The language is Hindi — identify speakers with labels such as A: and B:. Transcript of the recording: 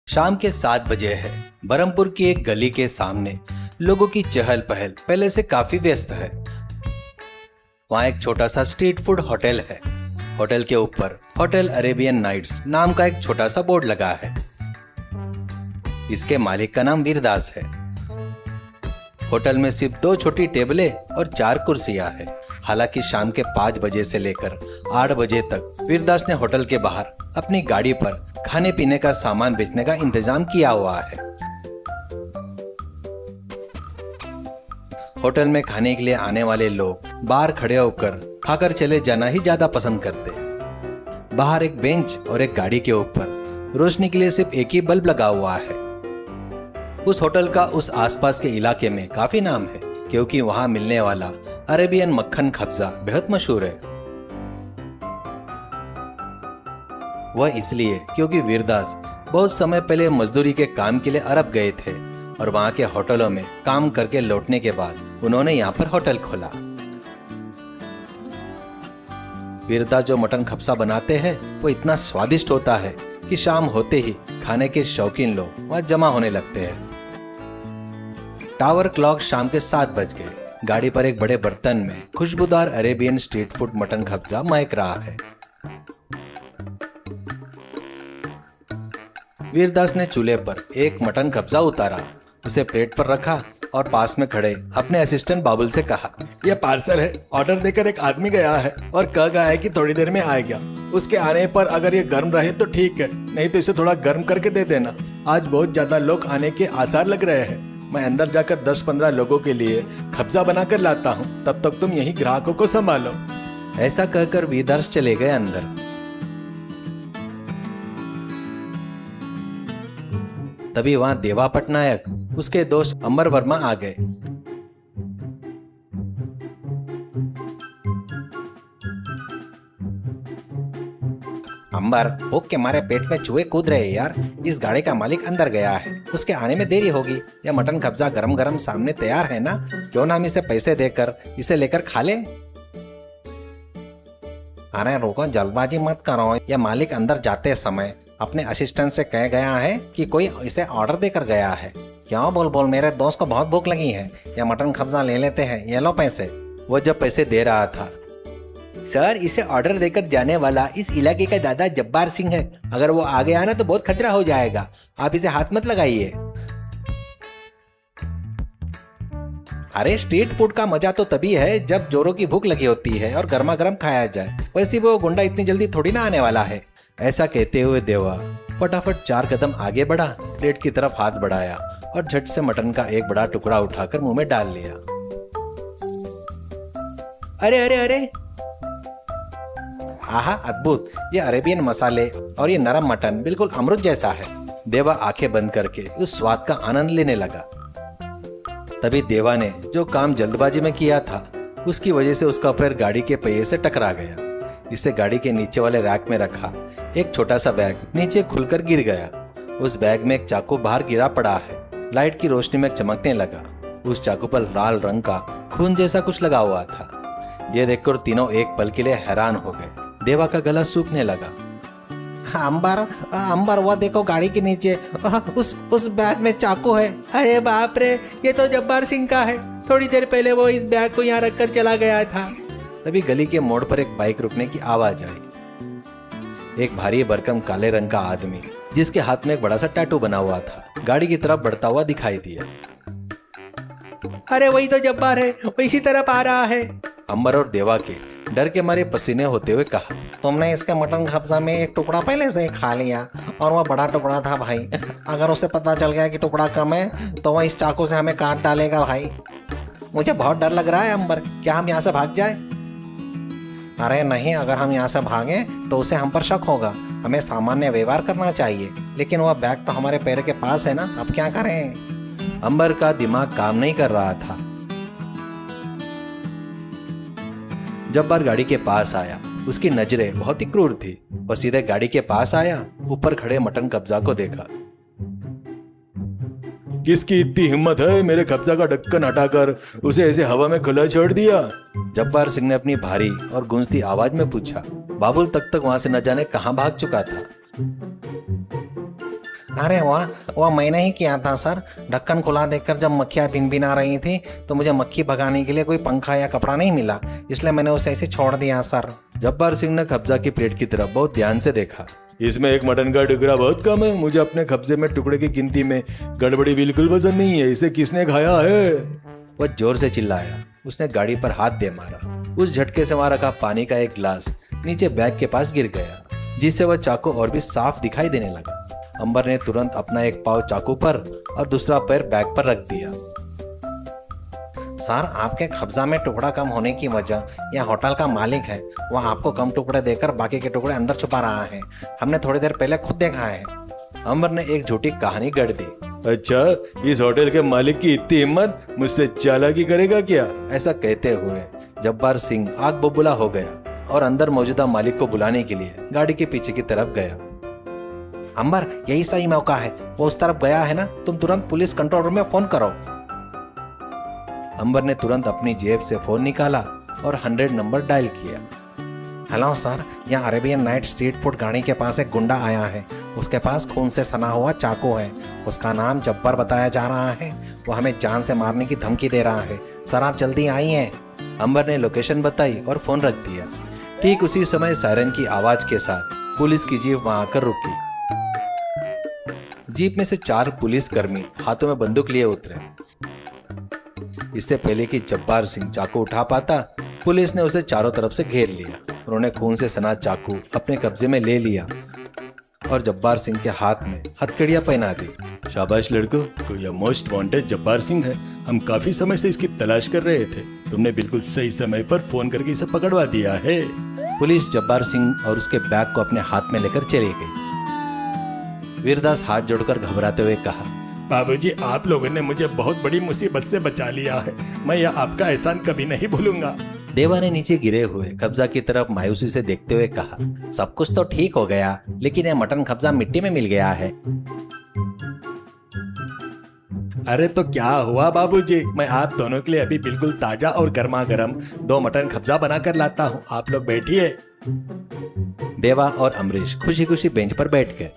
A: शाम के 7 बजे है। बरहमपुर की एक गली के सामने लोगों की चहल पहल पहले से काफी व्यस्त है। वहाँ एक छोटा सा स्ट्रीट फूड होटल है। होटल के ऊपर होटल अरेबियन नाइट्स नाम का एक छोटा सा बोर्ड लगा है। इसके मालिक का नाम वीरदास है। होटल में सिर्फ 2 छोटी टेबलें और 4 कुर्सियां हैं। हालांकि शाम के 5 बजे से लेकर 8 बजे तक वीरदास ने होटल के बाहर अपनी गाड़ी पर खाने पीने का सामान बेचने का इंतजाम किया हुआ है। होटल में खाने के लिए आने वाले लोग बाहर खड़े होकर खाकर चले जाना ही ज्यादा पसंद करते। बाहर एक बेंच और एक गाड़ी के ऊपर रोशनी के लिए सिर्फ एक ही बल्ब लगा हुआ है। उस होटल का उस आसपास के इलाके में काफी नाम है, क्योंकि वहां मिलने वाला अरेबियन मक्खन खब्जा बेहद मशहूर है। वह इसलिए क्योंकि वीरदास बहुत समय पहले मजदूरी के काम के लिए अरब गए थे और वहां के होटलों में काम करके लौटने के बाद उन्होंने यहाँ पर होटल खोला। वीरदास जो मटन खब्सा बनाते हैं वो इतना स्वादिष्ट होता है कि शाम होते ही खाने के शौकीन लोग वहां जमा होने लगते हैं। टावर क्लॉक शाम के 7 बज गए। गाड़ी पर एक बड़े बर्तन में खुशबूदार अरेबियन स्ट्रीट फूड मटन खब्जा महक रहा है। वीरदास ने चूल्हे पर एक मटन खब्जा उतारा, उसे प्लेट पर रखा और पास में खड़े अपने असिस्टेंट बाबुल से कहा, यह पार्सल है। ऑर्डर देकर एक आदमी गया है और कह गया है कि थोड़ी देर में आएगा। उसके आने पर अगर ये गर्म रहे तो ठीक है, नहीं तो इसे थोड़ा गर्म करके दे देना। आज बहुत ज्यादा लोग आने के आसार लग रहे हैं। मैं अंदर जाकर 10-15 लोगों के लिए खब्जा बना कर लाता हूँ, तब तक तुम यही ग्राहकों को संभालो। ऐसा कहकर वीरदास चले गए अंदर। तभी वहां देवा पटनायक, उसके दोस्त अमर वर्मा आ गए। अंबर, भूख के मारे पेट में चूहे कूद रहे यार। इस गाड़ी का मालिक अंदर गया है, उसके आने में देरी होगी। यह मटन खब्जा गरम गरम सामने तैयार है ना, क्यों ना हम इसे पैसे देकर इसे लेकर खा ले। अरे रुको, जल्दबाजी मत करो। यह मालिक अंदर जाते समय अपने असिस्टेंट से कह गया है कि कोई इसे ऑर्डर देकर गया है। क्यों बोल मेरे दोस्त को बहुत भूख लगी है, यह मटन खब्जा ले लेते हैं, ये लो पैसे। वो जब पैसे दे रहा था, सर इसे ऑर्डर देकर जाने वाला इस इलाके का दादा जब्बार सिंह है। अगर वो आ गया ना तो बहुत खतरा हो जाएगा, आप इसे हाथ मत लगाइए। अरे स्ट्रीट फूड का मजा तो तभी है जब जोरों की भूख लगी होती है और गर्मा गर्म खाया जाए। वैसे वो गुंडा इतनी जल्दी थोड़ी ना आने वाला है। ऐसा कहते हुए देवा फटाफट 4 कदम आगे बढ़ा, प्लेट की तरफ हाथ बढ़ाया और झट से मटन का एक बड़ा टुकड़ा उठाकर मुंह में डाल लिया। अरे अरे अरे, आहा अद्भुत! ये अरेबियन मसाले और ये नरम मटन बिल्कुल अमृत जैसा है। देवा आंखें बंद करके उस स्वाद का आनंद लेने लगा। तभी देवा ने जो काम जल्दबाजी में किया था, उसकी वजह से उसका पैर गाड़ी के पहिए से टकरा गया। इसे गाड़ी के नीचे वाले रैक में रखा एक छोटा सा बैग नीचे खुलकर गिर गया। उस बैग में एक चाकू बाहर गिरा पड़ा है। लाइट की रोशनी में चमकने लगा। उस चाकू पर लाल रंग का खून जैसा कुछ लगा हुआ था। यह देखकर तीनों एक पल के लिए हैरान हो गए। देवा का गला सूखने लगा। अंबर वो देखो गाड़ी के नीचे उस बैग में चाकू है। अरे बाप रे, ये तो जब्बार सिंह का है। थोड़ी देर पहले वो इस बैग को यहाँ रखकर चला गया था। तभी गली के मोड़ पर एक बाइक रुकने की आवाज आई। एक भारी भरकम काले रंग का आदमी, जिसके हाथ में एक बड़ा सा टैटू बना हुआ था, गाड़ी की तरफ बढ़ता हुआ दिखाई दिया। अरे वही तो जब्बार है, वो इसी तरफ आ रहा है। अंबर और देवा के डर के मारे पसीने होते हुए कहा, तुमने इसके मटन खब्जा में एक टुकड़ा पहले से ही खा लिया और वह बड़ा टुकड़ा था भाई। अगर उसे पता चल गया कि टुकड़ा कम है तो वह इस चाकू से हमें काट डालेगा भाई। मुझे बहुत डर लग रहा है अंबर, क्या हम यहाँ से भाग जाए? अरे नहीं, अगर हम यहाँ से भागे तो उसे हम पर शक होगा। हमें सामान्य व्यवहार करना चाहिए। लेकिन वह बैग तो हमारे पैर के पास है ना, अब क्या करें? अंबर का दिमाग काम नहीं कर रहा था। जब्बार गाड़ी के पास आया। उसकी नजरें बहुत ही क्रूर थी। वह सीधे गाड़ी के पास आया, ऊपर खड़े मटन कब्जा को देखा। किसकी इतनी हिम्मत है मेरे कब्जा का ढक्कन हटाकर उसे ऐसे हवा में खुला छोड़ दिया? जब्बार सिंह ने अपनी भारी और गूंजती आवाज में पूछा। बाबुल तक वहां से न जाने कहां भाग चुका था। अरे वाह मैंने ही किया था सर। ढक्कन खुला देखकर जब मक्खियाँ भिन-भिना रही थी तो मुझे मक्खी भगाने के लिए कोई पंखा या कपड़ा नहीं मिला, इसलिए मैंने उसे ऐसे छोड़ दिया सर। जब्बार सिंह ने कब्जा की प्लेट की तरफ बहुत ध्यान से देखा। इसमें एक मटन का टुकड़ा बहुत कम है, मुझे अपने कब्जे में टुकड़े की गिनती में गड़बड़ी बिल्कुल पसंद नहीं है, इसे किसने खाया है? वह जोर से चिल्लाया। उसने गाड़ी पर हाथ दे मारा। उस झटके से वहां रखा पानी का एक गिलास नीचे बैग के पास गिर गया, जिससे वह चाकू और भी साफ दिखाई देने लगा। अंबर ने तुरंत अपना एक पाँव चाकू पर और दूसरा पैर बैग पर रख दिया। सर, आपके कब्जा में टुकड़ा कम होने की वजह यह होटल का मालिक है, वह आपको कम टुकड़े देकर बाकी के टुकड़े अंदर छुपा रहा है। हमने थोड़ी देर पहले खुद देखा है। अंबर ने एक झूठी कहानी गढ़ दी। अच्छा, इस होटल के मालिक की इतनी हिम्मत, मुझसे चालाकी करेगा क्या? ऐसा कहते हुए जब्बार सिंह आग बबूला हो गया और अंदर मौजूदा मालिक को बुलाने के लिए गाड़ी के पीछे की तरफ गया। अंबर, यही सही मौका है, वो उस तरफ गया है ना, तुम तुरंत पुलिस कंट्रोल रूम में फोन करो। अंबर ने तुरंत अपनी जेब से फोन निकाला और 100 नंबर डायल किया। हेलो सर, यहाँ अरेबियन नाइट स्ट्रीट फूड गाड़ी के पास एक गुंडा आया है। उसके पास खून से सना हुआ चाकू है। उसका नाम जब्बार बताया जा रहा है। वो हमें जान से मारने की धमकी दे रहा है। सर, आप जल्दी आइए। अंबर ने लोकेशन बताई और फोन रख दिया। ठीक उसी समय सायरन की आवाज के साथ पुलिस की जीप वहां आकर रुकी। जीप में से 4 पुलिसकर्मी हाथों में बंदूक लिए उतरे। इससे पहले कि जब्बार सिंह चाकू उठा पाता, पुलिस ने उसे चारों तरफ से घेर लिया। उन्होंने खून से सना चाकू अपने कब्जे में ले लिया और जब्बार सिंह के हाथ में हथकड़ियां पहना दी। शाबाश लड़को, तो यह मोस्ट वांटेड जब्बार सिंह है। हम काफी समय से इसकी तलाश कर रहे थे। तुमने बिल्कुल सही समय पर फोन करके इसे पकड़वा दिया है। पुलिस जब्बार सिंह और उसके बैग को अपने हाथ में लेकर चली गई। वीरदास हाथ जोड़कर घबराते हुए कहा, बाबूजी, आप लोगों ने मुझे बहुत बड़ी मुसीबत से बचा लिया है। मैं यह आपका एहसान कभी नहीं भूलूंगा। देवा ने नीचे गिरे हुए कब्जा की तरफ मायूसी से देखते हुए कहा, सब कुछ तो ठीक हो गया, लेकिन यह मटन कब्जा मिट्टी में मिल गया है। अरे तो क्या हुआ बाबूजी, मैं आप दोनों के लिए अभी बिल्कुल ताजा और गर्मा गर्म 2 मटन कब्जा बनाकर लाता हूँ। आप लोग बैठिए। देवा और अमरीश खुशी खुशी बेंच पर बैठ गए।